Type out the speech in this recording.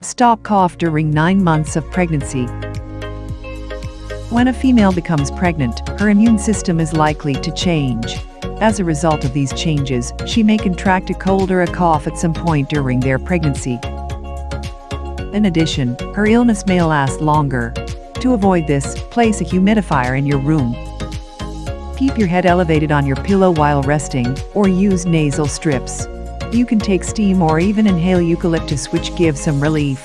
Stop cough during 9 months of pregnancy. When a female becomes pregnant, her immune system is likely to change. As a result of these changes, she may contract a cold or a cough at some point during their pregnancy. In addition, her illness may last longer. To avoid this, place a humidifier in your room. Keep your head elevated on your pillow while resting, or use nasal strips. You can take steam or even inhale eucalyptus, which gives some relief.